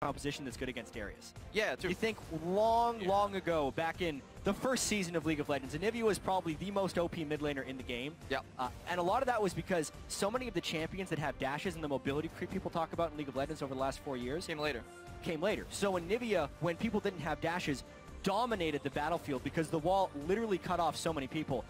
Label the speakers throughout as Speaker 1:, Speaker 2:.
Speaker 1: composition that's good against Darius.
Speaker 2: Yeah, true.
Speaker 1: You think long ago, back in the first season of League of Legends, Anivia was probably the most OP mid laner in the game.
Speaker 2: Yeah.
Speaker 1: And a lot of that was because so many of the champions that have dashes and the mobility creep people talk about in League of Legends over the last 4 years
Speaker 2: Came later.
Speaker 1: So Anivia, when people didn't have dashes, dominated the battlefield because the wall literally cut off so many people.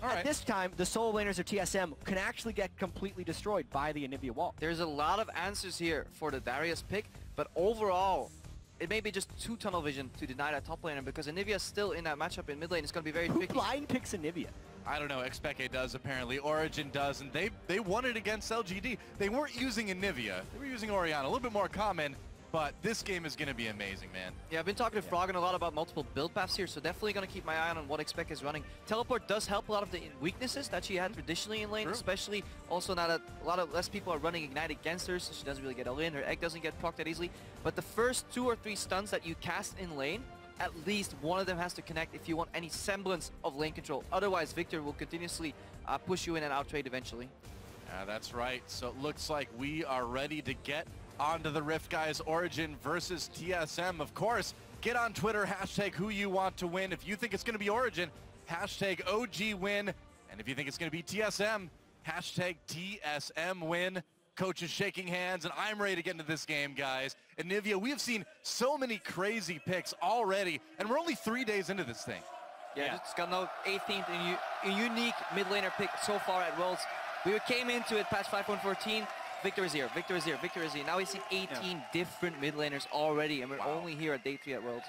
Speaker 1: At this time, the solo laners of TSM can actually get completely destroyed by the Anivia wall.
Speaker 2: There's a lot of answers here for the Darius pick, but overall, it may be just too tunnel vision to deny that top laner because Anivia is still in that matchup in mid lane. It's going to be very
Speaker 1: Who
Speaker 2: tricky.
Speaker 1: blind picks Anivia?
Speaker 3: I don't know, Xpeke does apparently, Origen does, and they won it against LGD. They weren't using Anivia, they were using Orianna, a little bit more common, but this game is going to be amazing, man.
Speaker 2: Yeah, I've been talking to Froggen a lot about multiple build paths here, so definitely going to keep my eye on what Xpeke is running. Teleport does help a lot of the weaknesses that she had traditionally in lane, especially also now that a lot of less people are running Ignite against her, so she doesn't really get all in, her egg doesn't get procced that easily. But the first 2 or 3 stuns that you cast in lane, at least one of them has to connect if you want any semblance of lane control. Otherwise, Victor will continuously push you in and out trade eventually.
Speaker 3: Yeah, that's right. So it looks like we are ready to get onto the Rift, guys. Origen versus TSM. Of course, get on Twitter, hashtag who you want to win. If you think it's going to be Origen, hashtag OG win. And if you think it's going to be TSM, hashtag TSM win. Coach is shaking hands, and I'm ready to get into this game, guys. Anivia, we have seen so many crazy picks already, and we're only 3 days into this thing.
Speaker 2: Yeah, just got no 18th and unique mid laner pick so far at Worlds. We came into it past 5.14. Victor is here, Victor is here, Victor is here. Now we've seen 18 different mid laners already, and we're only here at day 3 at Worlds.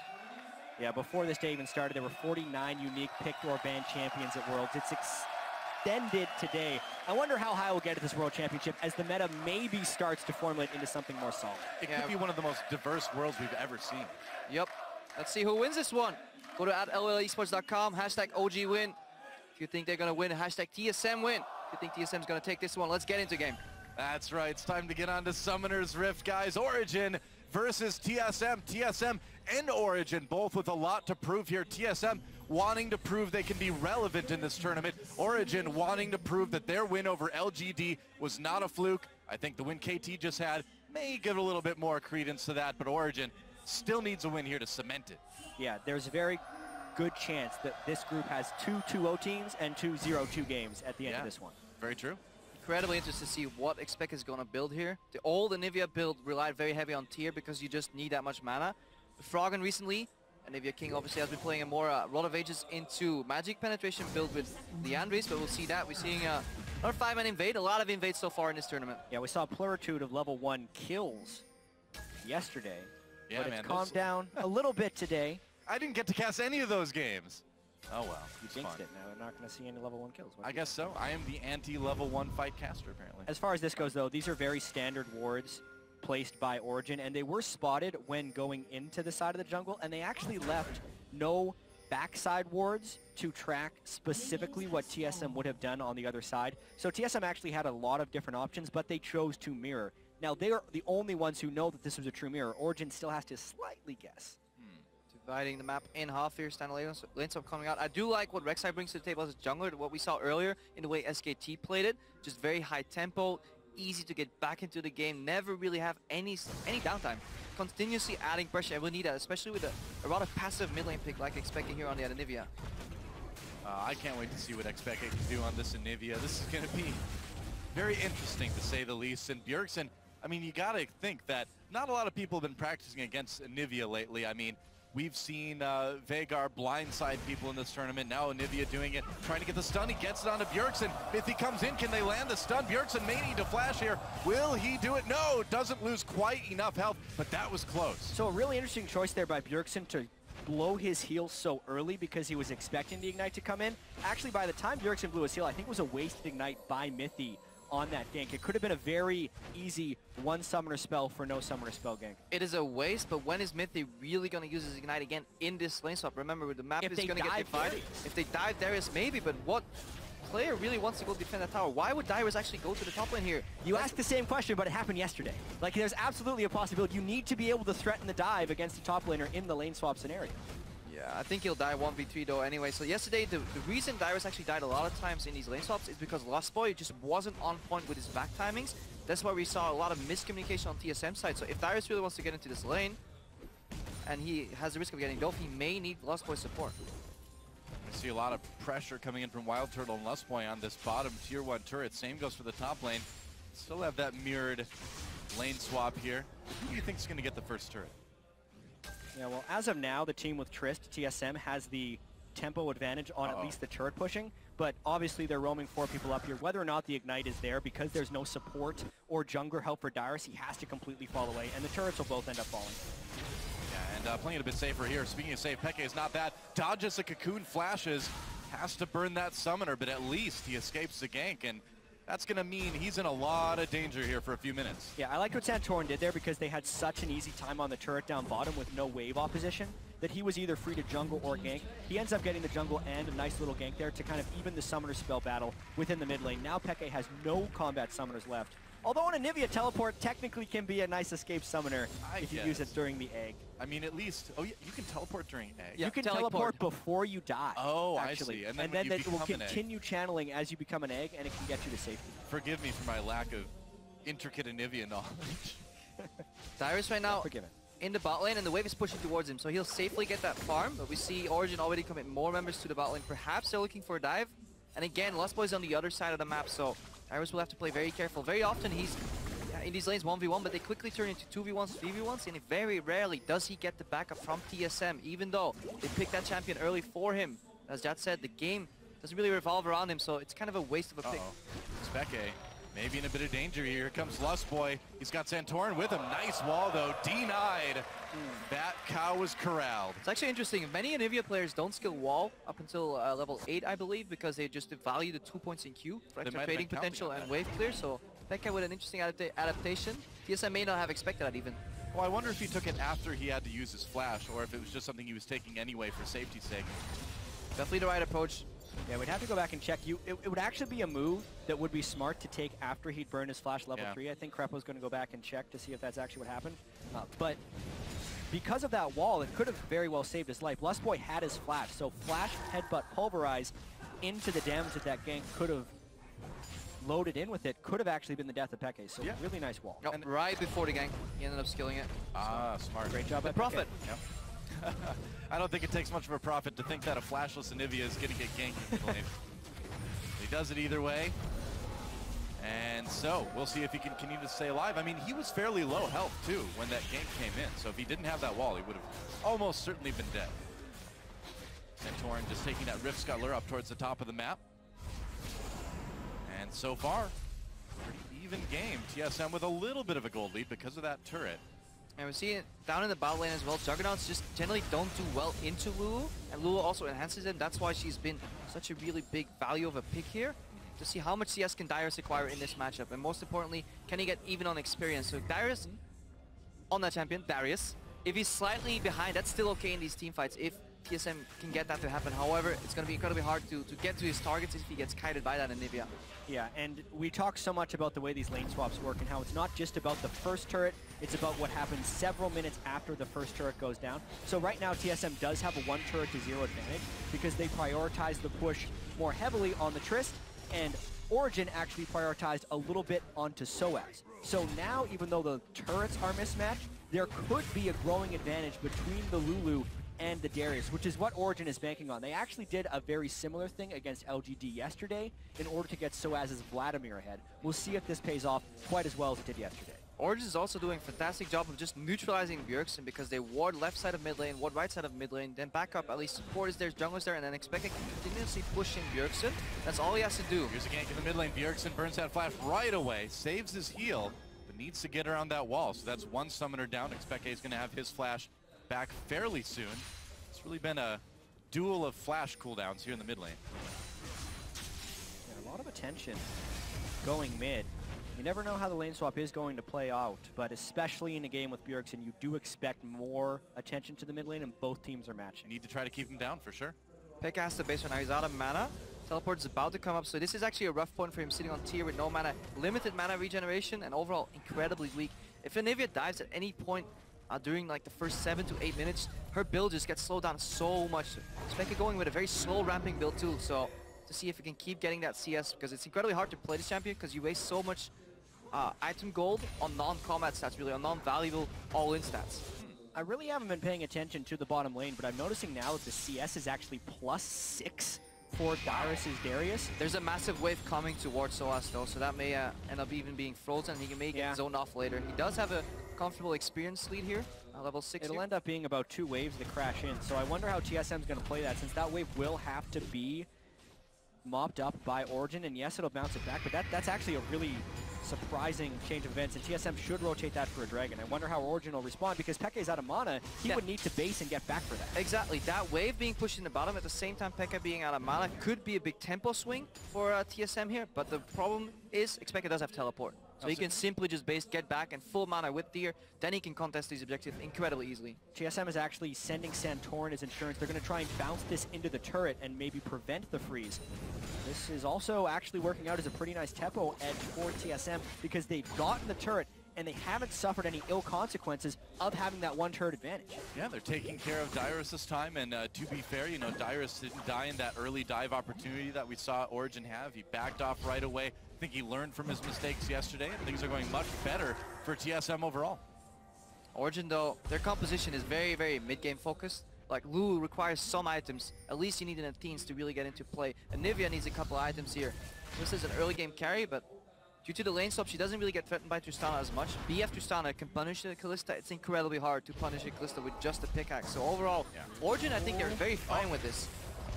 Speaker 1: Yeah, before this day even started, there were 49 unique picked or banned champions at Worlds. It's extended today. I wonder how high we'll get at this World Championship as the meta maybe starts to formulate into something more solid.
Speaker 3: It could be one of the most diverse worlds we've ever seen.
Speaker 2: Yep. Let's see who wins this one. Go to @LLesports.com, hashtag OG win. If you think they're going to win, hashtag TSM win. If you think TSM is going to take this one, let's get into game.
Speaker 3: That's right. It's time to get on to Summoner's Rift, guys. Origen versus TSM. TSM and Origen both with a lot to prove here. TSM wanting to prove they can be relevant in this tournament. Origen wanting to prove that their win over LGD was not a fluke. I think the win KT just had may give a little bit more credence to that, but Origen still needs a win here to cement it.
Speaker 1: Yeah, there's a very good chance that this group has 2 2-0 teams and 2 0-2 games at the end of this one.
Speaker 3: Very true.
Speaker 2: Incredibly interested to see what Xpeke is going to build here. The old Anivia build relied very heavy on tier because you just need that much mana. Froggen recently, Anivia King obviously has been playing a more Rod of Ages into magic penetration build with the Andres, but we'll see that. We're seeing another 5-man invade, a lot of invades so far in this tournament.
Speaker 1: Yeah, we saw a pluritude of level 1 kills yesterday,
Speaker 3: Yeah,
Speaker 1: but
Speaker 3: man,
Speaker 1: it's calmed down a little bit today.
Speaker 3: I didn't get to cast any of those games. Oh well,
Speaker 1: You jinxed it. Now we're not going to see any level 1 kills.
Speaker 3: I guess so. I am the anti-level 1 fight caster, apparently.
Speaker 1: As far as this goes, though, these are very standard wards placed by Origen, and they were spotted when going into the side of the jungle, and they actually left no backside wards to track specifically what TSM would have done on the other side. So TSM actually had a lot of different options, but they chose to mirror. Now, they are the only ones who know that this was a true mirror. Origen still has to slightly guess.
Speaker 2: Dividing the map in half here, standing lane swap coming out. I do like what Rek'Sai brings to the table as a jungler, what we saw earlier in the way SKT played it. Just very high tempo, easy to get back into the game, never really have any downtime. Continuously adding pressure, and we need that, especially with a rather passive mid lane pick like Xpeke here on the Anivia.
Speaker 3: I can't wait to see what Xpeke can do on this Anivia. This is going to be very interesting to say the least. And Bjergsen, I mean, you got to think that not a lot of people have been practicing against Anivia lately. I mean, we've seen Veigar blindside people in this tournament. Now Anivia doing it, trying to get the stun. He gets it onto Bjergsen. If he comes in, can they land the stun? Bjergsen may need to flash here. Will he do it? No, doesn't lose quite enough health, but that was close.
Speaker 1: So a really interesting choice there by Bjergsen to blow his heal so early because he was expecting the Ignite to come in. Actually, by the time Bjergsen blew his heal, I think it was a wasted Ignite by Mithy on that gank. It could have been a very easy 1 summoner spell for no summoner spell gank.
Speaker 2: It is a waste, but when is Mithy really going to use his Ignite again in this lane swap? Remember, the map is going to get divided. If they dive Darius, maybe, but what player really wants to go defend that tower? Why would Darius actually go to the top lane here?
Speaker 1: You asked the same question, but it happened yesterday. Like, there's absolutely a possibility. You need to be able to threaten the dive against the top laner in the lane swap scenario.
Speaker 2: Yeah, I think he'll die 1v3 though anyway. So yesterday, the reason Darius actually died a lot of times in these lane swaps is because Lost Boy just wasn't on point with his back timings. That's why we saw a lot of miscommunication on TSM side. So if Darius really wants to get into this lane, and he has the risk of getting Dolph, he may need Lustboy support.
Speaker 3: We see a lot of pressure coming in from Wild Turtle and Lustboy on this bottom tier 1 turret. Same goes for the top lane. Still have that mirrored lane swap here. Who do you think is going to get the first turret?
Speaker 1: Yeah, well, as of now, the team with Trist, TSM, has the tempo advantage on at least the turret pushing, but obviously they're roaming 4 people up here. Whether or not the Ignite is there, because there's no support or jungler help for Darius, he has to completely fall away, and the turrets will both end up falling.
Speaker 3: Yeah, and playing it a bit safer here. Speaking of safe, Peke is not bad. Dodges a cocoon, flashes, has to burn that summoner, but at least he escapes the gank, and that's going to mean he's in a lot of danger here for a few minutes.
Speaker 1: Yeah, I liked what Santorin did there because they had such an easy time on the turret down bottom with no wave opposition that he was either free to jungle or gank. He ends up getting the jungle and a nice little gank there to kind of even the summoner spell battle within the mid lane. Now Peke has no combat summoners left. Although on Anivia, teleport technically can be a nice escape summoner if you use it during the egg.
Speaker 3: I mean, at least, oh yeah, you can teleport during egg.
Speaker 1: Yeah, you can teleport before you die.
Speaker 3: Oh,
Speaker 1: actually.
Speaker 3: I see.
Speaker 1: And then it will continue channeling as you become an egg, and it can get you to safety.
Speaker 3: Forgive me for my lack of intricate Anivia knowledge.
Speaker 2: Darius right now
Speaker 1: Forgiven.
Speaker 2: in the bot lane, and the wave is pushing towards him, so he'll safely get that farm. But we see Origen already commit more members to the bot lane. Perhaps they're looking for a dive. And again, Lustboy's on the other side of the map, so Darius will have to play very careful. Very often he's in these lanes 1v1, but they quickly turn into 2v1s, 3v1s, and very rarely does he get the backup from TSM, even though they picked that champion early for him. As Jad said, the game doesn't really revolve around him, so it's kind of a waste of a pick.
Speaker 3: Speke maybe in a bit of danger here. Here comes Lustboy. He's got Santorin with him. Nice wall, though. Denied. That cow was corralled.
Speaker 2: It's actually interesting. Many Anivia players don't skill wall up until level 8, I believe, because they just value the 2 points in Q for extra trading potential and wave clear. So Peke with an interesting adaptation. TSM may not have expected that even.
Speaker 3: Well, I wonder if he took it after he had to use his flash, or if it was just something he was taking anyway for safety's sake.
Speaker 2: Definitely the right approach.
Speaker 1: Yeah, we'd have to go back and check. It would actually be a move that would be smart to take after he'd burned his flash level 3. I think Krepo's going to go back and check to see if that's actually what happened. But because of that wall, it could have very well saved his life. Lustboy had his flash, so flash, headbutt, pulverize into the damage that gank could have loaded in with it could have actually been the death of Peke. So really nice wall.
Speaker 2: And right before the gank, he ended up skilling it.
Speaker 3: Ah, smart.
Speaker 1: Great job
Speaker 2: by Prophet.
Speaker 3: Yep. I don't think it takes much of a profit to think that a flashless Anivia is going to get ganked in the lane. He does it either way. And so, we'll see if he can continue to stay alive. I mean, he was fairly low health, too, when that gank came in. So if he didn't have that wall, he would have almost certainly been dead. Santorin just taking that Rift Scuttler up towards the top of the map. And so far, pretty even game. TSM with a little bit of a gold lead because of that turret.
Speaker 2: And we see it down in the bot lane as well. Juggernauts just generally don't do well into Lulu, and Lulu also enhances them. That's why she's been such a really big value of a pick here. To see how much CS can Darius acquire in this matchup, and most importantly, can he get even on experience? So Darius, on that champion, Darius, if he's slightly behind, that's still okay in these team fights if TSM can get that to happen. However, it's going to be incredibly hard to get to his targets if he gets kited by that Anivia.
Speaker 1: Yeah, and we talk so much about the way these lane swaps work and how it's not just about the first turret, it's about what happens several minutes after the first turret goes down. So right now, TSM does have a 1 turret to 0 advantage because they prioritize the push more heavily on the Trist, and Origen actually prioritized a little bit onto Soaz. So now, even though the turrets are mismatched, there could be a growing advantage between the Lulu and the Darius, which is what Origen is banking on. They actually did a very similar thing against LGD yesterday in order to get Soaz's Vladimir ahead. We'll see if this pays off quite as well as it did yesterday.
Speaker 2: Origen is also doing a fantastic job of just neutralizing Bjergsen because they ward left side of mid lane, ward right side of mid lane, then back up, at least support is there, jungle is there, and then expect to continuously pushing Bjergsen. That's all he has to do.
Speaker 3: Here's a gank in the mid lane. Bjergsen burns that flash right away, saves his heal, but needs to get around that wall. So that's 1 summoner down. Expeke is going to have his flash back fairly soon. It's really been a duel of flash cooldowns here in the mid lane.
Speaker 1: Yeah, a lot of attention going mid. You never know how the lane swap is going to play out, but especially in a game with Bjergsen, you do expect more attention to the mid lane, and both teams are matching.
Speaker 3: You need to try to keep him down for sure.
Speaker 2: Peke has the base right now. He's out of mana. Teleport is about to come up, so this is actually a rough point for him sitting on tier with no mana, limited mana regeneration, and overall incredibly weak. If Anivia dives at any point during like the first 7 to 8 minutes, her build just gets slowed down so much. Peke going with a very slow ramping build too, so to see if we can keep getting that CS, because it's incredibly hard to play this champion because you waste so much item gold on non-combat stats, really, on non-valuable all-in stats.
Speaker 1: I really haven't been paying attention to the bottom lane, but I'm noticing now that the CS is actually +6 for Dyrus' Darius.
Speaker 2: There's a massive wave coming towards SOAS though, so that may end up even being frozen. He may get zoned off later. He does have a comfortable experience lead here, level 6.
Speaker 1: It'll end up being about 2 waves that crash in, so I wonder how TSM's going to play that, since that wave will have to be mopped up by Origen, and yes, it'll bounce it back, but that's actually a really surprising change of events, and TSM should rotate that for a Dragon. I wonder how Origen will respond, because Pekka's out of mana. He would need to base and get back for that.
Speaker 2: Exactly. That wave being pushed in the bottom at the same time Pekka being out of mana could be a big tempo swing for TSM here, but the problem is Xpeke does have teleport. So he can simply just base, get back, and full mana with Deer, then he can contest these objectives incredibly easily.
Speaker 1: TSM is actually sending Santorin as insurance. They're going to try and bounce this into the turret and maybe prevent the freeze. This is also actually working out as a pretty nice tempo edge for TSM, because they've gotten the turret and they haven't suffered any ill consequences of having that one turret advantage.
Speaker 3: Yeah, they're taking care of Dyrus this time, and to be fair, you know, Dyrus didn't die in that early dive opportunity that we saw Origen have. He backed off right away. I think he learned from his mistakes yesterday, and things are going much better for TSM overall.
Speaker 2: Origen, though, their composition is very, very mid-game focused. Like, Lulu requires some items. At least you need an Athenes to really get into play. And Nivea needs a couple of items here. This is an early game carry, but due to the lane swap, she doesn't really get threatened by Tristana as much. BF Tristana can punish the Kalista. It's incredibly hard to punish a Kalista with just a pickaxe. So overall, Origen, I think they're very fine with this.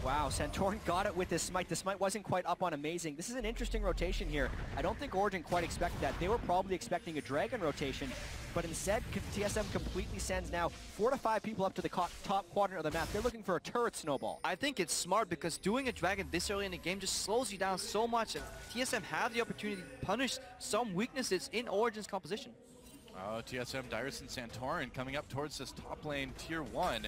Speaker 1: Wow, Santorin got it with this smite. The smite wasn't quite up on amazing. This is an interesting rotation here. I don't think Origen quite expected that. They were probably expecting a Dragon rotation, but instead TSM completely sends now 4 to 5 people up to the top quadrant of the map. They're looking for a turret snowball.
Speaker 2: I think it's smart, because doing a Dragon this early in the game just slows you down so much, and TSM have the opportunity to punish some weaknesses in Origen's composition.
Speaker 3: Oh, TSM, Dyrus and Santorin coming up towards this top lane, tier 1.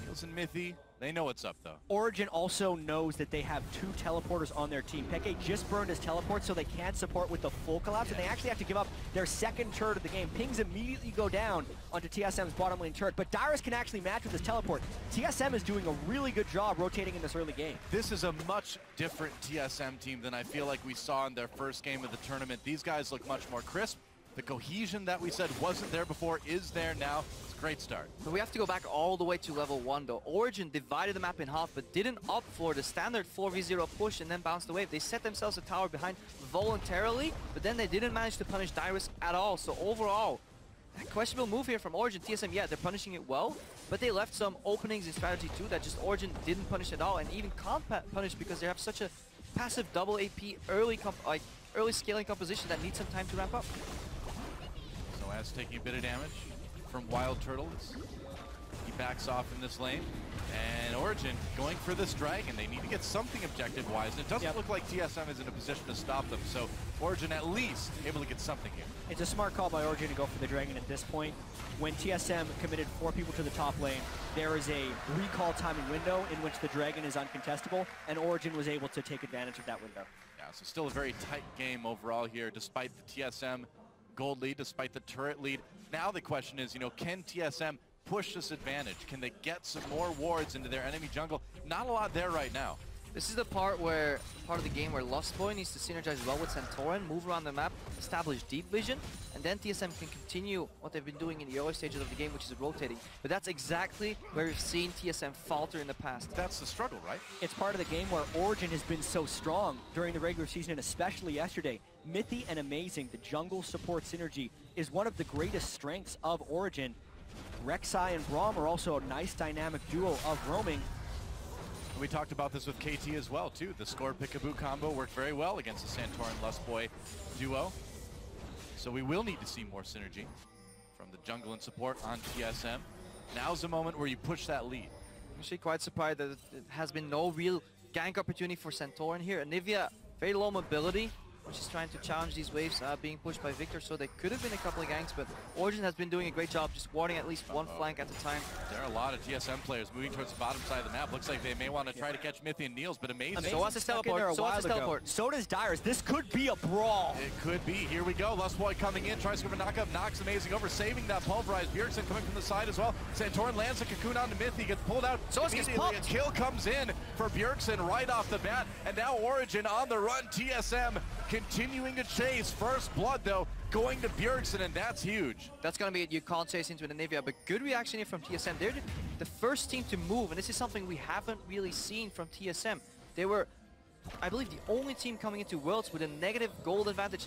Speaker 3: Niels and Mithy, they know what's up though.
Speaker 1: Origen also knows that they have 2 teleporters on their team. Peke just burned his teleport, so they can't support with the full collapse, and they actually have to give up their second turret of the game. Pings immediately go down onto TSM's bottom lane turret, but Dyrus can actually match with his teleport. TSM is doing a really good job rotating in this early game.
Speaker 3: This is a much different TSM team than I feel like we saw in their first game of the tournament. These guys look much more crisp. The cohesion that we said wasn't there before is there now. It's a great start.
Speaker 2: But we have to go back all the way to level 1 though. Origen divided the map in half, but didn't opt for the standard 4v0 push and then bounce the wave. They set themselves a tower behind voluntarily, but then they didn't manage to punish Dyrus at all. So overall, a questionable move here from Origen. TSM, yeah, they're punishing it well, but they left some openings in strategy too that just Origen didn't punish at all, and even can't punish because they have such a passive double AP early scaling composition that needs some time to ramp up.
Speaker 3: SOAS taking a bit of damage from Wild Turtle. He backs off in this lane. And Origen going for this Dragon. They need to get something objective-wise. And it doesn't look like TSM is in a position to stop them. So Origen at least able to get something here.
Speaker 1: It's a smart call by Origen to go for the Dragon at this point. When TSM committed 4 people to the top lane, there is a recall timing window in which the Dragon is uncontestable, and Origen was able to take advantage of that window.
Speaker 3: Yeah, so still a very tight game overall here, despite the TSM gold lead, despite the turret lead. Now the question is, you know, can TSM push this advantage? Can they get some more wards into their enemy jungle? Not a lot there right now.
Speaker 2: This is the part of the game where Lostboy needs to synergize well with Santorin, move around the map, establish deep vision, and then TSM can continue what they've been doing in the early stages of the game, which is rotating. But that's exactly where we've seen TSM falter in the past.
Speaker 3: That's the struggle, right?
Speaker 1: It's part of the game where Origen has been so strong during the regular season, and especially yesterday. Mithy and Amazing, the jungle support synergy, is one of the greatest strengths of Origen. Rek'Sai and Braum are also a nice dynamic duo of roaming.
Speaker 3: We talked about this with KT as well, too. The Score Pickaboo combo worked very well against the Santorin Lustboy duo. So we will need to see more synergy from the jungle and support on TSM. Now's the moment where you push that lead.
Speaker 2: I'm actually quite surprised that it has been no real gank opportunity for Santorin here. Anivia, very low mobility, which is trying to challenge these waves being pushed by Victor, so there could have been a couple of ganks, but Origen has been doing a great job just warding at least one flank at a time.
Speaker 3: There are a lot of TSM players moving towards the bottom side of the map. Looks like they may want to try to catch Mithy and Niels, but Amazing.
Speaker 2: SOAS is teleport. SOAS is teleport.
Speaker 1: So does Dyrus. This could be a brawl.
Speaker 3: It could be. Here we go. Lustboy coming in, tries to go for knockup, knocks Amazing over, saving that pulverize. Bjergsen coming from the side as well. Santorin lands a cocoon onto Mithy, gets pulled out.
Speaker 2: SOAS gets popped.
Speaker 3: A kill comes in for Bjergsen right off the bat, and now Origen on the run. TSM continuing to chase. First blood, though, going to Bjergsen, and that's huge.
Speaker 2: That's going to be it. You can't chase into an Anivia, but good reaction here from TSM. They're the first team to move, and this is something we haven't really seen from TSM. They were, I believe, the only team coming into Worlds with a negative gold advantage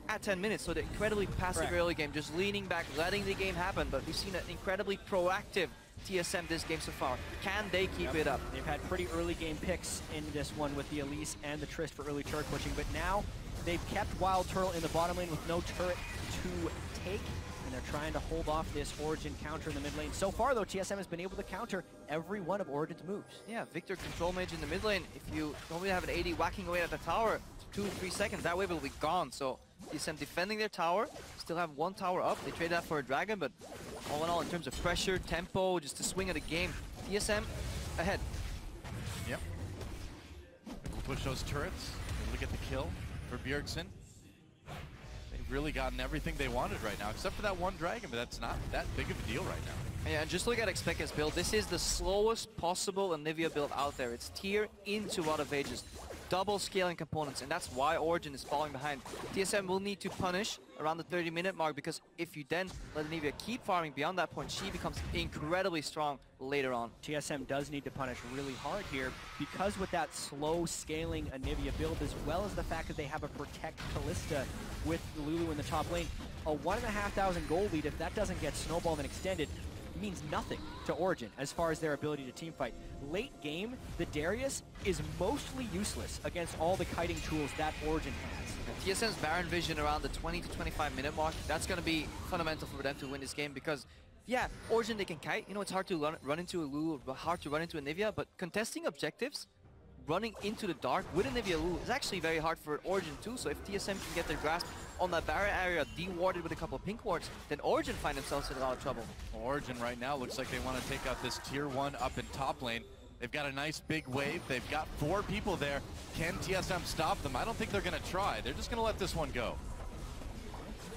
Speaker 2: at 10 minutes, so they're incredibly passive early game, just leaning back, letting the game happen, but we've seen an incredibly proactive TSM this game so far. Can they keep it up?
Speaker 1: They've had pretty early game picks in this one with the Elise and the Trist for early turret pushing, but now they've kept Wild Turtle in the bottom lane with no turret to take, and they're trying to hold off this Origen counter in the mid lane. So far, though, TSM has been able to counter every one of Origen's moves.
Speaker 2: Yeah, Victor control mage in the mid lane. If you only have an AD whacking away at the tower, 2-3 seconds, that wave will be gone. So TSM defending their tower, still have one tower up. They traded that for a dragon, but all in all, in terms of pressure, tempo, just the swing of the game, TSM ahead.
Speaker 3: Yep. We'll push those turrets. Look at the kill for Bjergsen. They've really gotten everything they wanted right now, except for that one dragon, but that's not that big of a deal right now.
Speaker 2: Yeah, and just look at Xpek's build. This is the slowest possible Anivia build out there. It's tier into Rod of Ages. Double scaling components, and that's why Origen is falling behind. TSM will need to punish around the 30-minute mark, because if you then let Anivia keep farming beyond that point, she becomes incredibly strong later on.
Speaker 1: TSM does need to punish really hard here, because with that slow scaling Anivia build, as well as the fact that they have a Protect Kalista with Lulu in the top lane, a 1,500 gold lead, if that doesn't get snowballed and extended, means nothing to Origen as far as their ability to teamfight. Late game, the Darius is mostly useless against all the kiting tools that Origen has.
Speaker 2: TSM's Baron Vision around the 20 to 25-minute mark, that's going to be fundamental for them to win this game, because yeah, Origen, they can kite. You know, it's hard to run into a Lulu, hard to run into a Anivia, but contesting objectives, running into the dark with Anivia Lulu is actually very hard for Origen too. So if TSM can get their grasp on that barrier area, de-warded with a couple of pink wards, then Origen find themselves in a lot of trouble.
Speaker 3: Origen right now looks like they want to take out this tier 1 up in top lane. They've got a nice big wave. They've got 4 people there. Can TSM stop them? I don't think they're going to try. They're just going to let this one go.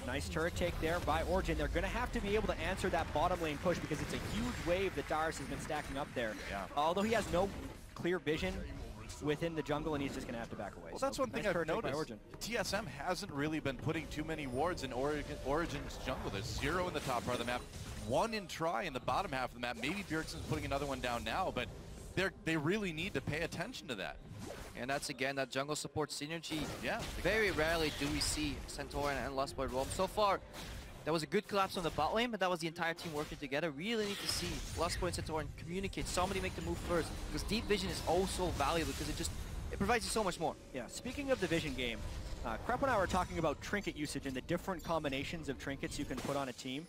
Speaker 1: Nice turret take there by Origen. They're going to have to be able to answer that bottom lane push, because it's a huge wave that Darius has been stacking up there.
Speaker 3: Yeah.
Speaker 1: Although he has no clear vision within the jungle, and he's just going to have to back away.
Speaker 3: Well, that's one thing
Speaker 1: nice
Speaker 3: I've noticed.
Speaker 1: Origen.
Speaker 3: TSM hasn't really been putting too many wards in Origen's jungle. There's 0 in the top part of the map, 1 in Try in the bottom half of the map. Maybe Bjergsen's putting another one down now, but they really need to pay attention to that.
Speaker 2: And that's, again, that jungle support synergy.
Speaker 3: Yeah.
Speaker 2: Very rarely do we see Centaur and Lustblade roam. So far, that was a good collapse on the bot lane, but that was the entire team working together. Really need to see Lustblade and Centaur communicate. Somebody make the move first, because deep vision is also valuable, because it provides you so much more.
Speaker 1: Yeah, speaking of the vision game, Krep and I were talking about trinket usage and the different combinations of trinkets you can put on a team.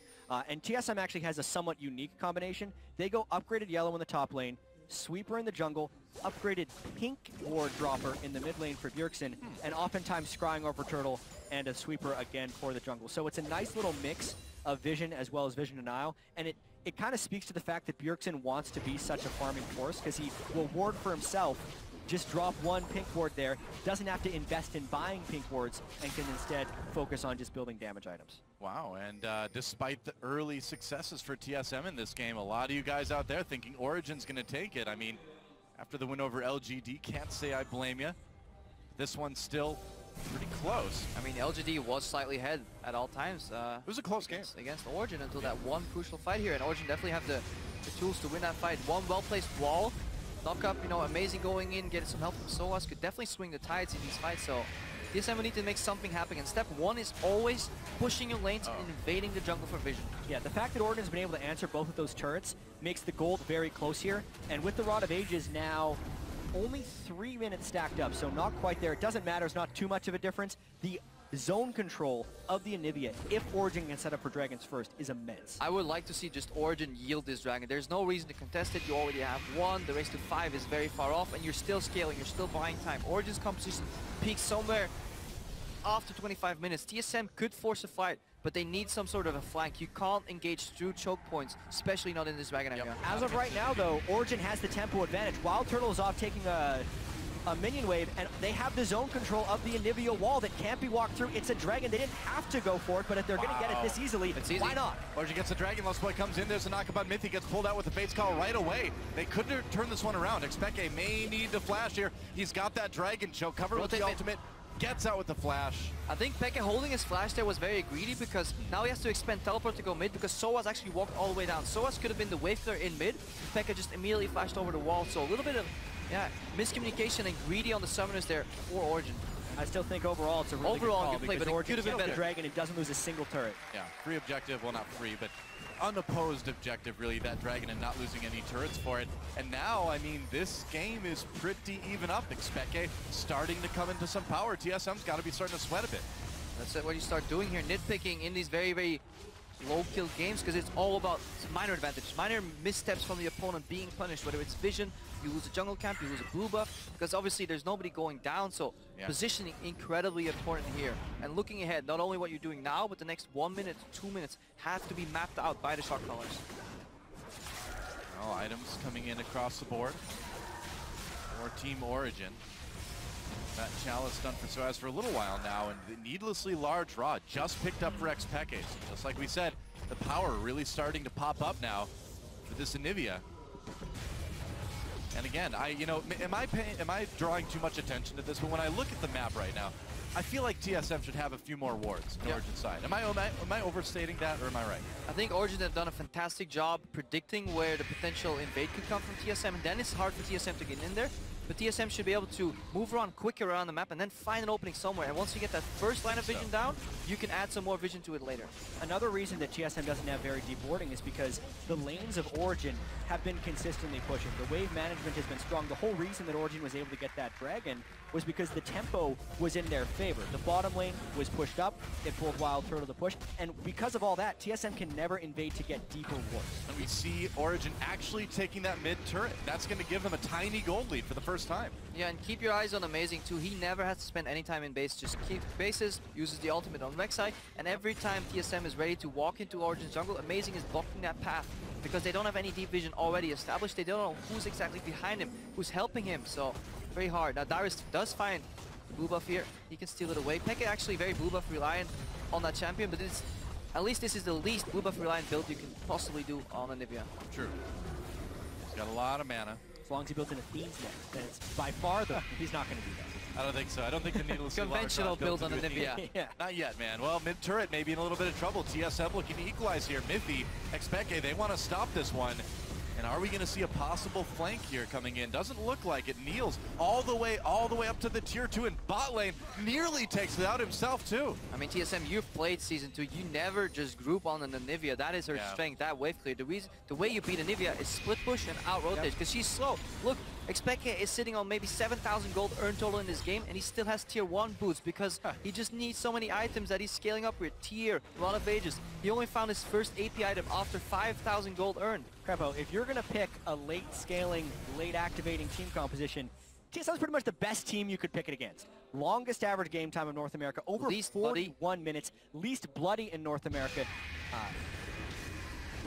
Speaker 1: And TSM actually has a somewhat unique combination. They go upgraded yellow in the top lane, sweeper in the jungle, upgraded pink ward dropper in the mid lane for Bjergsen, and oftentimes scrying over turtle and a sweeper again for the jungle. So it's a nice little mix of vision as well as vision denial, and it kind of speaks to the fact that Bjergsen wants to be such a farming force, because he will ward for himself, just drop 1 pink ward there, doesn't have to invest in buying pink wards, and can instead focus on just building damage items.
Speaker 3: Wow, and despite the early successes for TSM in this game, a lot of you guys out there thinking Origen's going to take it. I mean, after the win over LGD, can't say I blame you. This one's still pretty close.
Speaker 2: I mean, LGD was slightly ahead at all times.
Speaker 3: It was a close game
Speaker 2: against Origen until that one crucial fight here, and Origen definitely have the tools to win that fight. One well-placed wall, knock up, you know, amazing going in, getting some help from Soaz, could definitely swing the tides in these fights. So TSM will need to make something happen, and step 1 is always pushing your lanes and invading the jungle for vision.
Speaker 1: Yeah, the fact that Origen's been able to answer both of those turrets makes the gold very close here, and with the Rod of Ages now only 3 minutes stacked up, so not quite there. It doesn't matter, it's not too much of a difference. The zone control of the Anivia, if Origen can set up for dragons first, is immense.
Speaker 2: I would like to see just Origen yield this dragon. There's no reason to contest it. You already have 1. The race to 5 is very far off, and you're still scaling. You're still buying time. Origen's composition peaks somewhere after 25 minutes. TSM could force a fight, but they need some sort of a flank. You can't engage through choke points, especially not in this dragon area.
Speaker 1: As of right now, though, Origen has the tempo advantage. Wild Turtle is off taking a minion wave, and they have the zone control of the Anivia wall that can't be walked through. It's a dragon. They didn't have to go for it, but if they're going to get it this easily, why not?
Speaker 3: Origen gets the dragon. Lustblade comes in. There's a knockabout Mythy. Gets pulled out with the Fates Call right away. They could turn this one around. Xpeke may need to flash here. He's got that dragon choke covered with the ultimate. gets out with the flash.
Speaker 2: I think Peke holding his flash there was very greedy because now he has to expend teleport to go mid because Soaz actually walked all the way down. Soaz could have been the wave clear in mid. Peke just immediately flashed over the wall. So a little bit of miscommunication and greedy on the summoners there for Origen.
Speaker 1: I still think overall it's a really
Speaker 2: Overall,
Speaker 1: good call
Speaker 2: good play,
Speaker 1: because
Speaker 2: but it
Speaker 1: Origen
Speaker 2: could have been
Speaker 1: kills the
Speaker 2: better.
Speaker 1: dragon and doesn't lose a single turret.
Speaker 3: Yeah, free objective, well not free, but unopposed objective really, that dragon, and not losing any turrets for it. And now, I mean, this game is pretty even up. Xpeke starting to come into some power. TSM's got to be starting to sweat a bit.
Speaker 2: That's what you start doing here, nitpicking in these very, very low kill games because it's all about minor advantage, minor missteps from the opponent being punished, whether it's vision, you lose a jungle camp, you lose a blue buff, because obviously there's nobody going down, so positioning incredibly important here. And looking ahead, not only what you're doing now, but the next 1 minute, 2 minutes have to be mapped out by the shot callers.
Speaker 3: Well, items coming in across the board for Team Origen. That chalice done for Soaz for a little while now, and the needlessly large rod just picked up for Xpeke. So just like we said, the power really starting to pop up now for this Anivia. And again, am I drawing too much attention to this? But when I look at the map right now, I feel like TSM should have a few more wards on Origen's side. Am I overstating that, or am I right?
Speaker 2: I think Origen have done a fantastic job predicting where the potential invade could come from TSM, and then it's hard for TSM to get in there. But TSM should be able to move around quicker around the map and then find an opening somewhere. And once you get that first line of vision down, you can add some more vision to it later.
Speaker 1: Another reason that TSM doesn't have very deep warding is because the lanes of Origen have been consistently pushing. The wave management has been strong. The whole reason that Origen was able to get that dragon was because the tempo was in their favor. The bottom lane was pushed up, it pulled Wild Turtle to push, and because of all that, TSM can never invade to get deeper wards.
Speaker 3: And we see Origen actually taking that mid turret. That's going to give them a tiny gold lead for the first time.
Speaker 2: Yeah, and keep your eyes on Amazing too. He never has to spend any time in base, just keep bases, uses the ultimate on Rek'Sai, and every time TSM is ready to walk into Origen's jungle, Amazing is blocking that path because they don't have any deep vision already established. They don't know who's exactly behind him, who's helping him, so very hard. Now Darius does find the blue buff here. He can steal it away. Peke actually very blue buff reliant on that champion, but at least this is the least blue buff reliant build you can possibly do on Anivia.
Speaker 3: True. He's got a lot of mana.
Speaker 1: As long as he builds in a Fiend's Net, then it's by far he's not going to do that.
Speaker 3: I don't think so. I don't think the needlessly
Speaker 2: conventional build on Anivia.
Speaker 3: Yeah. Not yet, man. Well, mid turret maybe in a little bit of trouble. TSM looking to equalize here. Miffy, Xpeke, they want to stop this one. And are we going to see a possible flank here coming in? Doesn't look like it. Niels all the way up to the tier 2 in bot lane. Nearly takes it out himself too.
Speaker 2: I mean, TSM, you've played Season 2. You never just group on an Anivia. That is her strength, that wave clear. The way you beat Anivia is split push and out rotate because she's slow. Look, Xpeke is sitting on maybe 7,000 gold earned total in this game, and he still has tier 1 boots because he just needs so many items that he's scaling up with tier, a lot of ages. He only found his first AP item after 5,000 gold earned.
Speaker 1: Krepo, if you're going to pick a late scaling, late activating team composition, TSM is pretty much the best team you could pick it against. Longest average game time of North America, over
Speaker 2: least
Speaker 1: 41 minutes, least bloody in North America.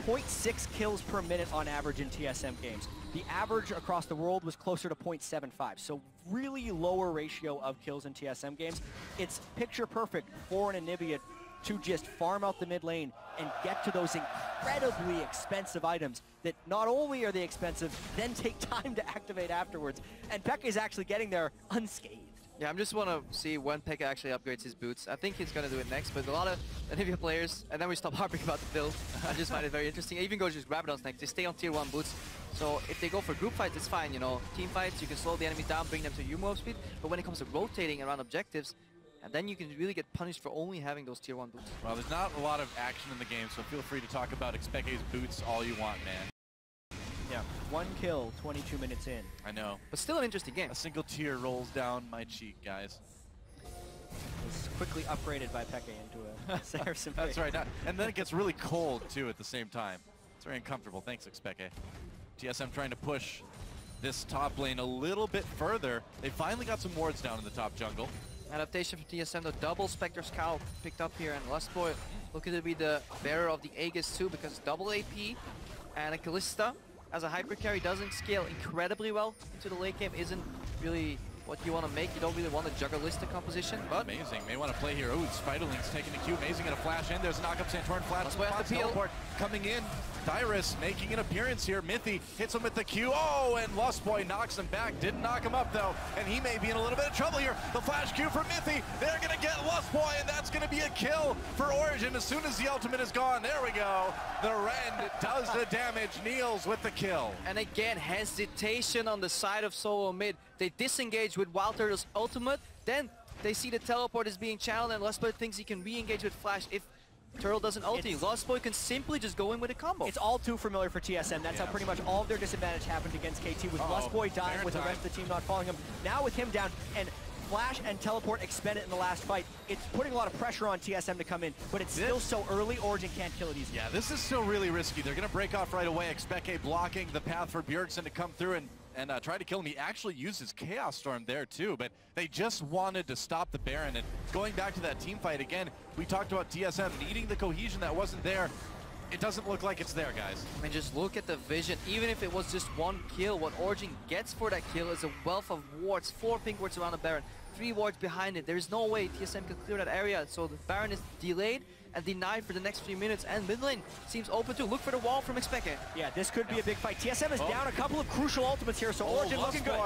Speaker 1: 0.6 kills per minute on average in TSM games. The average across the world was closer to 0.75, so really lower ratio of kills in TSM games. It's picture perfect for an Anivia to just farm out the mid lane and get to those incredibly expensive items that not only are they expensive, then take time to activate afterwards. And Peke is actually getting there unscathed.
Speaker 2: Yeah, I just want to see when Peke actually upgrades his boots. I think he's going to do it next, but a lot of Anivia players, and then we stop harping about the build. I just find it very interesting. Even go just Rabadon's next. They stay on tier 1 boots. So if they go for group fights, it's fine, you know. Team fights, you can slow the enemies down, bring them to your move speed. But when it comes to rotating around objectives, and then you can really get punished for only having those tier 1 boots.
Speaker 3: Well, there's not a lot of action in the game, so feel free to talk about Xpeke's boots all you want, man.
Speaker 1: Yeah, 1 kill, 22 minutes in.
Speaker 3: I know.
Speaker 2: But still an interesting game.
Speaker 3: A single tear rolls down my cheek, guys.
Speaker 1: Was quickly upgraded by Peke into a Saracen.
Speaker 3: That's right. And then it gets really cold, too, at the same time. It's very uncomfortable. Thanks, Xpeke. TSM trying to push this top lane a little bit further. They finally got some wards down in the top jungle.
Speaker 2: Adaptation from TSM, the double Spectre Scout picked up here, and Lustboy looking to be the bearer of the Aegis too, because double AP, and a Kalista as a hyper carry doesn't scale incredibly well into the late game, isn't really what you want to make. You don't really want to Juggalista composition, but
Speaker 3: Amazing. May want to play here. Ooh, Spiderling's taking the cue. Amazing, gonna flash in. There's a knock-up Santorin flash.
Speaker 2: Lustboy has to peel.
Speaker 3: Teleport. coming in. Dyrus making an appearance here. Mithy hits him with the Q. Oh, and Lustboy knocks him back. Didn't knock him up, though. And he may be in a little bit of trouble here. The flash Q from Mithy. They're going to get Lustboy, and that's going to be a kill for Origen as soon as the ultimate is gone. There we go. The Rend does the damage. Niels with the kill.
Speaker 2: And again, hesitation on the side of Solo mid. They disengage with Wild Turtle's ultimate. Then they see the teleport is being channeled, and Lustboy thinks he can re-engage with Flash if Turtle doesn't ulti. Lustboy can simply just go in with a combo.
Speaker 1: It's all too familiar for TSM. That's how pretty much all of their disadvantage happened against KT, with Lustboy dying, with the rest of the team not following him. Now with him down, and Flash and Teleport expended in the last fight, it's putting a lot of pressure on TSM to come in, but it's still so early, Origen can't kill it easily.
Speaker 3: Yeah, this is still really risky. They're going to break off right away. Xpeke blocking the path for Bjergsen to come through and try to kill him. He actually uses Chaos Storm there too, but they just wanted to stop the Baron. And going back to that team fight again, we talked about TSM needing the cohesion that wasn't there. It doesn't look like it's there, guys.
Speaker 2: I mean, just look at the vision. Even if it was just one kill, what Origen gets for that kill is a wealth of wards, 4 pink wards around the Baron, 3 wards behind it. There's no way TSM can clear that area, so the Baron is delayed and denied for the next 3 minutes, and mid lane seems open to look for the wall from Xpeke.
Speaker 1: Yeah, this could be a big fight. TSM is down a couple of crucial ultimates here, so Origen looking good.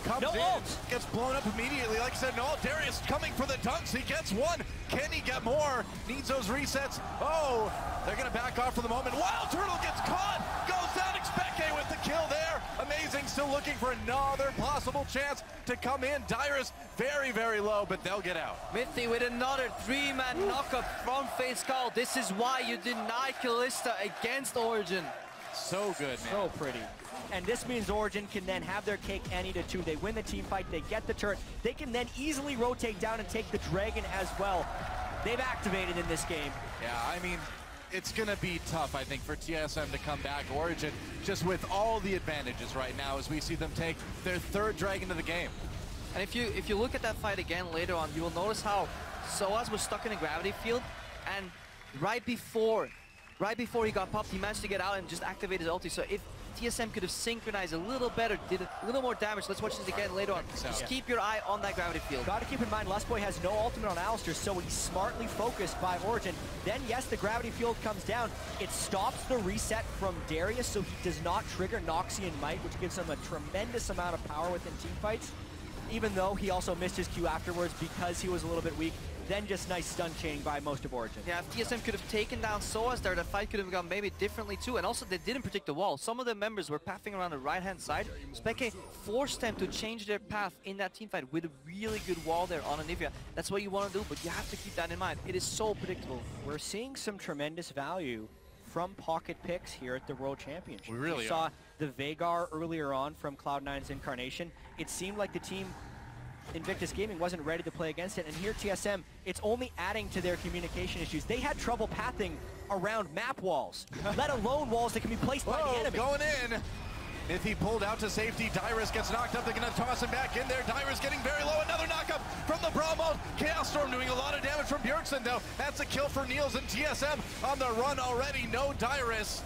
Speaker 3: Comes
Speaker 1: no
Speaker 3: in,
Speaker 1: ult.
Speaker 3: gets blown up immediately. Like I said, no, Darius coming for the dunks. He gets one. Can he get more? Needs those resets. Oh, they're going to back off for the moment. Wild Turtle gets caught. Goes down. Xpeke with the kill there. Amazing. Still looking for another possible chance to come in. Dyrus very, very low, but they'll get out.
Speaker 2: Mithy with another 3-man knockup from Fate's Call. This is why you deny Kalista against Origen.
Speaker 3: So good, man.
Speaker 1: So pretty. And this means Origen can then have their cake and eat it too. They win the team fight, they get the turret. They can then easily rotate down and take the Dragon as well. They've activated in this game.
Speaker 3: Yeah, I mean, it's going to be tough, I think, for TSM to come back. Origen just with all the advantages right now as we see them take their 3rd Dragon of the game.
Speaker 2: And if you look at that fight again later on, you will notice how Soaz was stuck in a gravity field, and right before he got popped, he managed to get out and just activate his ulti. So if TSM could have synchronized a little better, did a little more damage. Let's watch this again later on. Just keep your eye on that gravity field.
Speaker 1: Got to keep in mind, Lustboy has no ultimate on Alistar, so he's smartly focused by Origen. Then, yes, the gravity field comes down. It stops the reset from Darius, so he does not trigger Noxian Might, which gives him a tremendous amount of power within team fights, even though he also missed his Q afterwards because he was a little bit weak. Then just nice stun chaining by most of Origen.
Speaker 2: Yeah, if TSM could have taken down Soaz there, the fight could have gone maybe differently too. And also, they didn't predict the wall. Some of the members were pathing around the right-hand side. Xpeke forced them to change their path in that team fight with a really good wall there on Anivia. That's what you want to do, but you have to keep that in mind. It is so predictable.
Speaker 1: We're seeing some tremendous value from pocket picks here at the World Championship.
Speaker 3: We really
Speaker 1: saw the Veigar earlier on from Cloud9's Incarnation. It seemed like the team Invictus Gaming wasn't ready to play against it, and here TSM, it's only adding to their communication issues. They had trouble pathing around map walls, let alone walls that can be placed by the enemy.
Speaker 3: Going in. Mithy pulled out to safety. Dyrus gets knocked up. They're going to toss him back in there. Dyrus getting very low. Another knockup from the Braum. Chaos Storm doing a lot of damage from Bjergsen, though. That's a kill for Niels, and TSM on the run already. No Dyrus.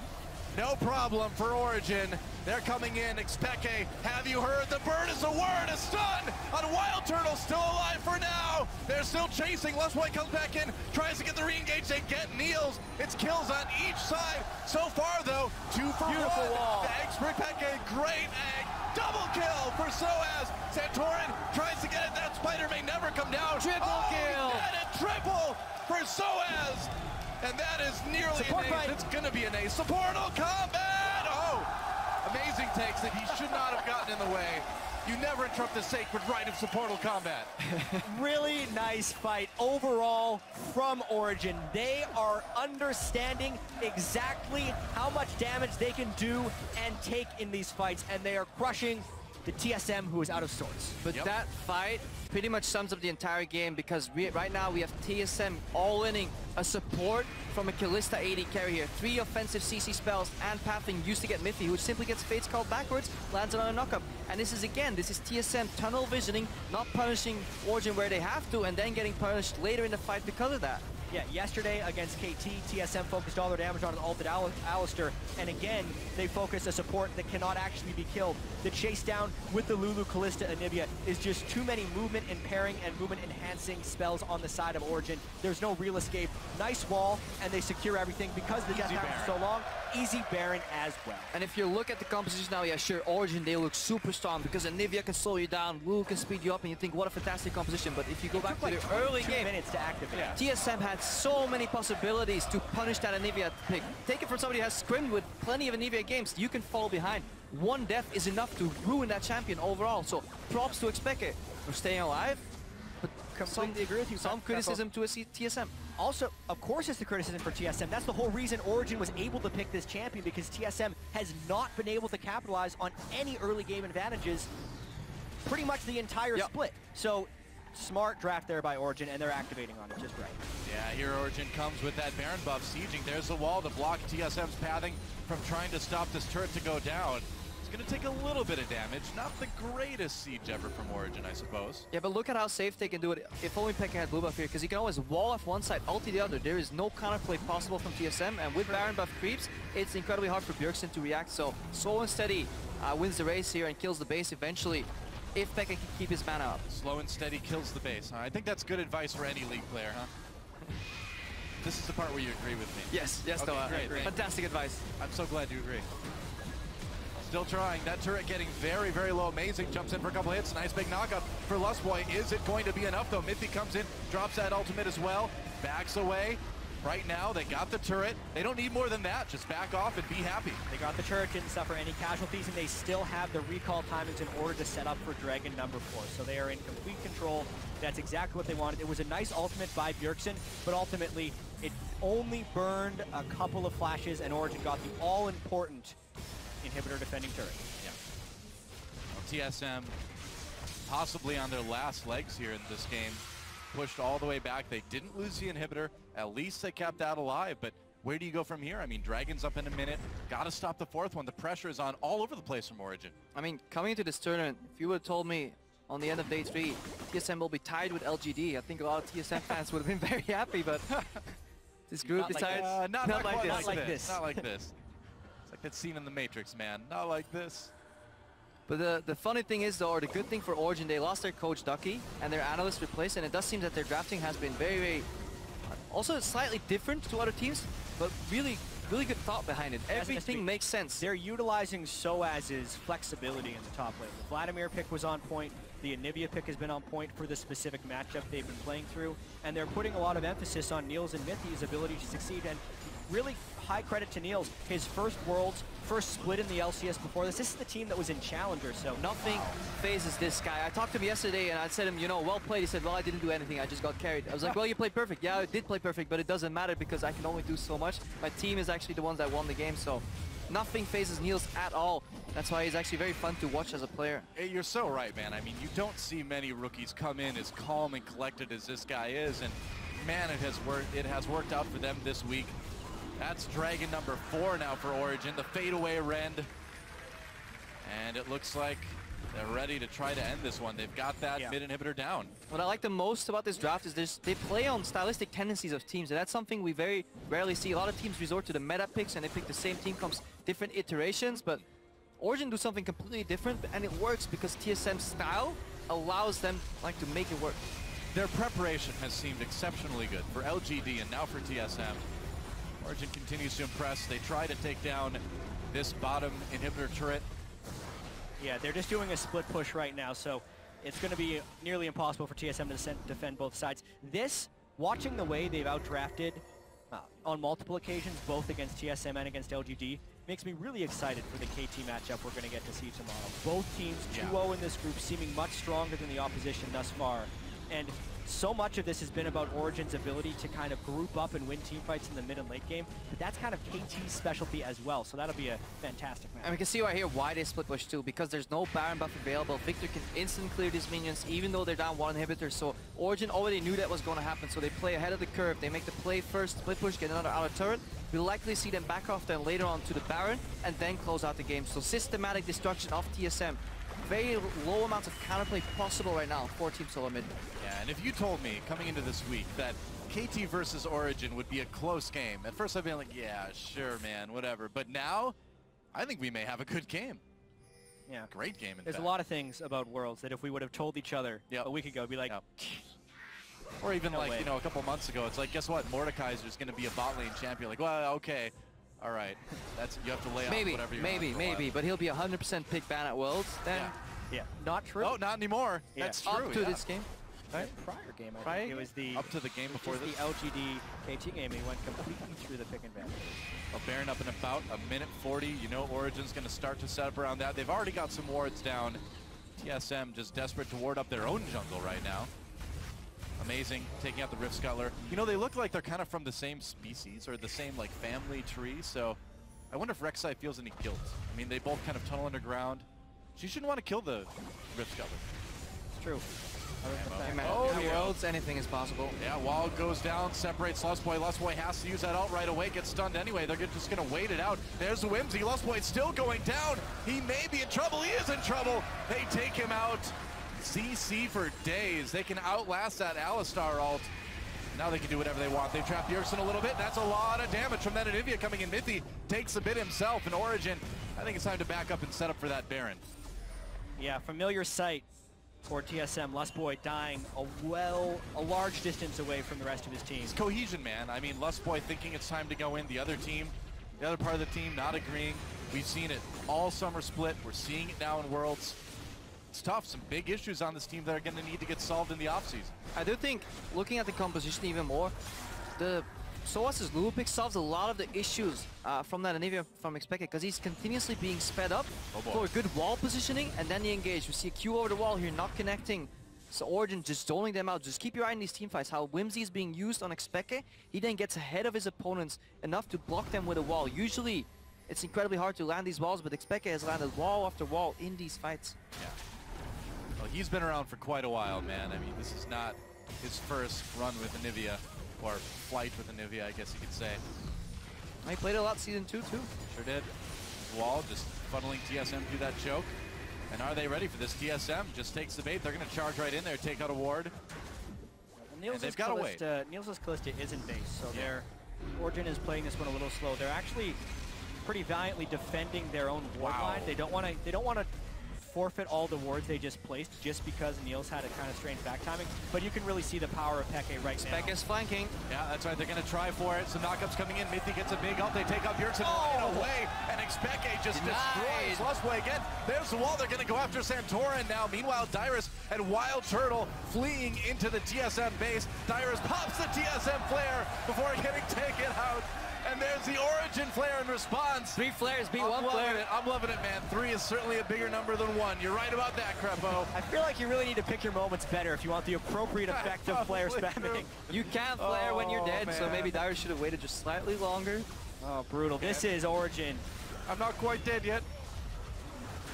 Speaker 3: No problem for Origen. They're coming in. Xpeke, have you heard? The bird is a word, a stun on Wild Turtle, still alive for now. They're still chasing. Lustboy comes back in, tries to get the re-engage. They get Niels. It's kills on each side. So far, though, 2 for 1.
Speaker 1: Wall.
Speaker 3: Xpeke, great egg. Double kill for Soaz. Santorin tries to get it. That spider may never come down.
Speaker 2: Triple kill.
Speaker 3: And a triple for Soaz. And that is nearly an ace. It's going to be an ace. Supportal combat! Oh! Amazing takes that he should not have gotten in the way. You never interrupt the sacred right of supportal combat.
Speaker 1: Really nice fight overall from Origen. They are understanding exactly how much damage they can do and take in these fights, and they are crushing the TSM, who is out of sorts.
Speaker 2: But that fight pretty much sums up the entire game, because right now we have TSM all-inning a support from a Kalista AD carry here. 3 offensive CC spells and pathing used to get Mithy, who simply gets Fate's Call backwards, lands on a knockup. And this is TSM tunnel visioning, not punishing Origen where they have to, and then getting punished later in the fight because of that.
Speaker 1: Yeah, yesterday against KT, TSM focused all their damage on an ulted Alistar, and again, they focus a support that cannot actually be killed. The chase down with the Lulu, Kalista, Anivia is just too many movement impairing and movement enhancing spells on the side of Origen. There's no real escape. Nice wall, and they secure everything because the death time is so long. Easy Baron as well.
Speaker 2: And if you look at the composition now, yeah, sure, Origen, they look super strong because Anivia can slow you down, Lulu can speed you up, and you think, what a fantastic composition. But if you go back to the early game,
Speaker 1: minutes to activate.
Speaker 3: Yeah.
Speaker 2: TSM had so many possibilities to punish that Anivia pick. Take it from somebody who has scrimmed with plenty of Anivia games. You can fall behind. One death is enough to ruin that champion overall. So props to Expeke for staying alive. But
Speaker 1: Completely agree with you.
Speaker 2: some criticism to a TSM.
Speaker 1: Also, of course it's the criticism for TSM. That's the whole reason Origen was able to pick this champion, because TSM has not been able to capitalize on any early game advantages pretty much the entire split. So smart draft there by Origen, and they're activating on it just right.
Speaker 3: Yeah, here Origen comes with that Baron buff sieging. There's the wall to block TSM's pathing from trying to stop this turret to go down. It's going to take a little bit of damage. Not the greatest siege ever from Origen, I suppose.
Speaker 2: Yeah, but look at how safe they can do it. If only Pekka had blue buff here, because he can always wall off one side, ulti the other. There is no counterplay possible from TSM, and with Baron buff creeps, it's incredibly hard for Bjergsen to react. So Slow and Steady wins the race here and kills the base eventually, if Pekka can keep his mana up.
Speaker 3: Slow and steady kills the base. I think that's good advice for any League player, huh? This is the part where you agree with me.
Speaker 2: Yes,
Speaker 3: Okay,
Speaker 2: Noah.
Speaker 3: great.
Speaker 2: Fantastic advice.
Speaker 3: I'm so glad you agree. Still trying. That turret getting very, very low. Amazing. Jumps in for a couple hits. Nice big knockup for Lustboy. Is it going to be enough, though? Mithy comes in, drops that ultimate as well. Backs away. Right now, they got the turret. They don't need more than that. Just back off and be happy.
Speaker 1: They got the turret, didn't suffer any casualties, and they still have the recall timings in order to set up for Dragon number 4. So they are in complete control. That's exactly what they wanted. It was a nice ultimate by Bjergsen, but ultimately it only burned a couple of flashes, and Origen got the all-important inhibitor defending turret.
Speaker 3: Yeah. Well, TSM possibly on their last legs here in this game. Pushed all the way back. They didn't lose the inhibitor. At least they kept that alive. But where do you go from here? I mean, Dragon's up in a minute. Got to stop the fourth one. The pressure is on all over the place from Origen.
Speaker 2: I mean, coming into this tournament, if you would have told me on the end of day 3, TSM will be tied with LGD, I think a lot of TSM fans would have been very happy, but this group
Speaker 1: Not like
Speaker 2: decides
Speaker 3: Not
Speaker 2: like this.
Speaker 3: like
Speaker 1: like
Speaker 3: this.
Speaker 1: this.
Speaker 3: Not like this. It's like that scene in The Matrix, man. Not like this.
Speaker 2: But the funny thing is, though, or the good thing for Origen, they lost their coach Ducky and their analyst replaced, and it does seem that their drafting has been very, very, also slightly different to other teams, but really, really good thought behind it. Everything makes sense.
Speaker 1: They're utilizing Soaz's flexibility in the top lane. The Vladimir pick was on point. The Anivia pick has been on point for the specific matchup they've been playing through, and they're putting a lot of emphasis on Niels and Mithy's ability to succeed, and really high credit to Niels. His first Worlds, first split in the LCS before this. This is the team that was in Challenger, so
Speaker 2: Nothing phases this guy. I talked to him yesterday and I said to him, you know, well played. He said, well, I didn't do anything. I just got carried. I was like, well, you played perfect. Yeah, I did play perfect, but it doesn't matter because I can only do so much. My team is actually the ones that won the game, so nothing phases Niels at all. That's why he's actually very fun to watch as a player.
Speaker 3: Hey, you're so right, man. I mean, you don't see many rookies come in as calm and collected as this guy is, and man, it has worked out for them this week. That's Dragon number 4 now for Origen, the fadeaway rend. And it looks like they're ready to try to end this one. They've got that mid inhibitor down.
Speaker 2: What I like the most about this draft is they play on stylistic tendencies of teams, and that's something we very rarely see. A lot of teams resort to the meta picks and they pick the same team comes different iterations, but Origen do something completely different, and it works because TSM's style allows them to make it work.
Speaker 3: Their preparation has seemed exceptionally good for LGD and now for TSM. Origen continues to impress. They try to take down this bottom inhibitor turret.
Speaker 1: yeah, they're just doing a split push right now, so it's going to be nearly impossible for TSM to defend both sides. Watching the way they've outdrafted on multiple occasions, both against TSM and against LGD, makes me really excited for the KT matchup we're going to get to see tomorrow. Both teams 2-0 in this group, seeming much stronger than the opposition thus far. And so much of this has been about Origen's ability to kind of group up and win team fights in the mid and late game, but that's kind of KT's specialty as well, so that'll be a fantastic match.
Speaker 2: And we can see right here why they split push too, because there's no Baron buff available. Victor can instant clear these minions even though they're down 1 inhibitor, so Origen already knew that was going to happen, so they play ahead of the curve. They make the play first, split push, get another outer turret. We'll likely see them back off then later on to the Baron and then close out the game. So systematic destruction of TSM. very low amounts of counterplay possible right now for Team Solo Mid.
Speaker 3: Yeah, and if you told me coming into this week that KT versus Origin would be a close game, at first I'd be like, yeah, sure, man, whatever. But now, I think we may have a good game.
Speaker 1: Yeah.
Speaker 3: Great game, in
Speaker 1: There's
Speaker 3: fact.
Speaker 1: a lot of things about Worlds that if we would have told each other a week ago, be like,
Speaker 3: or even
Speaker 1: no
Speaker 3: like,
Speaker 1: way.
Speaker 3: you know, a couple months ago, it's like, guess what? Mordekaiser's going to be a bot lane champion. Like, well, okay. All right. That's, you have to lay off whatever you're on for a while.
Speaker 2: But he'll be 100% pick ban at Worlds then.
Speaker 1: yeah, not true.
Speaker 3: Oh, not anymore.
Speaker 1: Yeah.
Speaker 3: That's true.
Speaker 2: Up to this game.
Speaker 1: Right? Prior game, I think. It was the
Speaker 3: up to the game before this.
Speaker 1: The LGD KT game. He went completely through the pick and ban.
Speaker 3: Well, Baron up in about a minute 40. You know Origin's going to start to set up around that. They've already got some wards down. TSM just desperate to ward up their own jungle right now. Amazing, taking out the Rift Scuttler. You know, they look like they're kind of from the same species or the same like family tree, so I wonder if Rek'Sai feels any guilt. I mean, they both kind of tunnel underground. She shouldn't want to kill the Rift Scuttler.
Speaker 1: It's true.
Speaker 2: Hey, man,
Speaker 3: Oh,
Speaker 2: at
Speaker 3: yeah.
Speaker 2: Worlds, anything is possible.
Speaker 3: Yeah, wall goes down, separates Lustboy. Lustboy has to use that ult right away, gets stunned anyway. They're just going to wait it out. There's the Whimsy. Lustboy's still going down. He may be in trouble. He is in trouble. They take him out. CC for days. They can outlast that Alistar ult. Now they can do whatever they want. They trap Bjergsen a little bit. That's a lot of damage from that Anivia coming in. Mithy takes a bit himself in Origin. I think it's time to back up and set up for that Baron.
Speaker 1: Yeah, familiar sight for TSM. Lustboy dying a large distance away from the rest of his team.
Speaker 3: It's cohesion, man. I mean, Lustboy thinking it's time to go in. The other part of the team not agreeing. We've seen it all summer split. We're seeing it now in Worlds. It's tough. Some big issues on this team that are going to need to get solved in the offseason.
Speaker 2: I do think, looking at the composition even more, the Soaz's Lulu pick solves a lot of the issues from that Anivia from Xpeke, because he's continuously being sped up for a good wall positioning, and then he engaged. We see a Q over the wall here, not connecting. So Origin just doling them out. Just keep your eye on these team fights. How Whimsy is being used on Xpeke, he then gets ahead of his opponents enough to block them with a wall. Usually, it's incredibly hard to land these walls, but Xpeke has landed wall after wall in these fights.
Speaker 3: Yeah. Well, he's been around for quite a while, man. I mean, this is not his first run with Anivia, or flight with Anivia, I guess you could say.
Speaker 2: He played a lot season 2 too.
Speaker 3: Sure did. Wall just funneling TSM through that choke. And are they ready for this? TSM just takes the bait. They're going to charge right in there, take out a ward.
Speaker 1: Niels'
Speaker 3: got to wait.
Speaker 1: Kalista isn't base, so their Origin is playing this one a little slow. They're actually pretty valiantly defending their own ward line. They don't want to forfeit all the wards they just placed just because Niels had a kind of strange back timing, but you can really see the power of Peke right now.
Speaker 2: Xpeke is flanking.
Speaker 3: Yeah, that's right. They're going to try for it. Some knockups coming in. Mithy gets a big ult. They take out Bjergsen right away, and Xpeke just destroys Lustboy again. There's the wall. They're going to go after Santorin now. Meanwhile, Dyrus and Wild Turtle fleeing into the TSM base. Dyrus pops the TSM flare before getting taken out. And there's the Origin flare in response.
Speaker 2: 3 flares beat 1 flare.
Speaker 3: I'm loving it, man. 3 is certainly a bigger number than 1. You're right about that, Crepo.
Speaker 1: I feel like you really need to pick your moments better if you want the appropriate effect of flare spamming.
Speaker 2: You can't flare when you're dead, so maybe Dyrus should have waited just slightly longer.
Speaker 1: Oh, brutal. This is Origin.
Speaker 3: I'm not quite dead yet.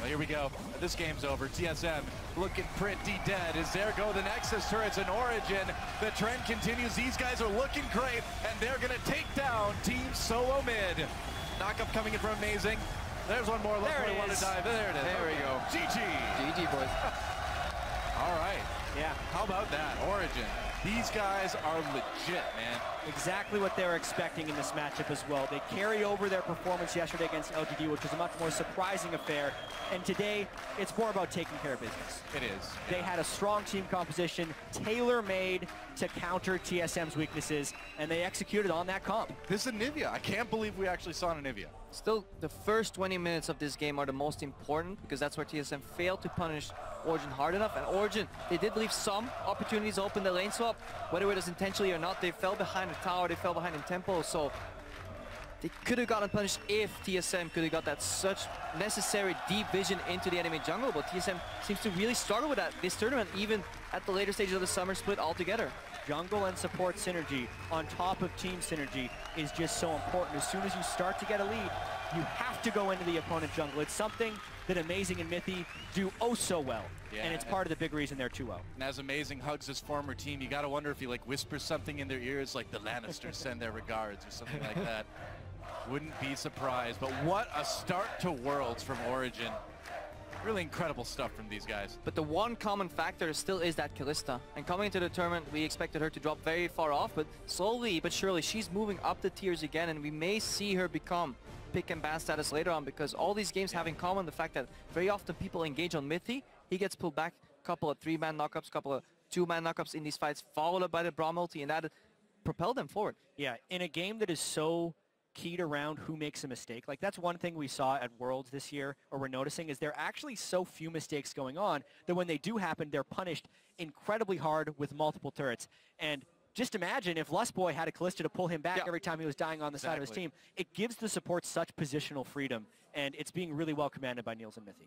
Speaker 3: Well, here we go. This game's over. TSM looking pretty dead as there go the Nexus turrets in Origin. The trend continues. These guys are looking great, and they're going to take down Team Solo Mid. Knockup coming in from Amazing. There's one more.
Speaker 1: There it
Speaker 3: Want to
Speaker 1: is.
Speaker 3: dive. There it is.
Speaker 2: There we go.
Speaker 3: GG.
Speaker 2: GG, boys.
Speaker 3: All right.
Speaker 1: Yeah.
Speaker 3: How about that? Origin. These guys are legit, man.
Speaker 1: Exactly what they were expecting in this matchup as well. They carried over their performance yesterday against LGD, which was a much more surprising affair. And today, it's more about taking care of business.
Speaker 3: It is.
Speaker 1: They had a strong team composition, tailor-made to counter TSM's weaknesses, and they executed on that comp.
Speaker 3: This is Anivia. I can't believe we actually saw an Anivia.
Speaker 2: Still, the first 20 minutes of this game are the most important, because that's where TSM failed to punish Origin hard enough. And Origin, they did leave some opportunities open the lane swap, whether it was intentionally or not. They fell behind the tower, they fell behind in tempo, so they could have gotten punished if TSM could have got that such necessary deep vision into the enemy jungle, but TSM seems to really struggle with that this tournament, even at the later stages of the summer split altogether.
Speaker 1: Jungle and support synergy on top of team synergy is just so important. As soon as you start to get a lead, you have to go into the opponent jungle. It's something that Amazing and Mithy do oh so well, and it's part of the big reason they're 2-0.
Speaker 3: And as Amazing hugs his former team, you gotta wonder if he like whispers something in their ears, like the Lannisters send their regards or something like that. Wouldn't be surprised. But what a start to Worlds from Origin. Really incredible stuff from these guys.
Speaker 2: But the one common factor still is that Kalista. And coming into the tournament, we expected her to drop very far off, but slowly but surely she's moving up the tiers again, and we may see her become pick and ban status later on, because all these games have in common the fact that very often people engage on Mithy. He gets pulled back, couple of 3-man knockups, couple of 2-man knockups in these fights, followed up by the Braum ulti, and that propelled them forward.
Speaker 1: Yeah, in a game that is so keyed around who makes a mistake. Like, that's one thing we saw at Worlds this year, or we're noticing, is there are actually so few mistakes going on that when they do happen, they're punished incredibly hard with multiple turrets. And just imagine if Lustboy had a Kalista to pull him back every time he was dying on the side of his team. It gives the support such positional freedom, and it's being really well commanded by Niels and Mithy.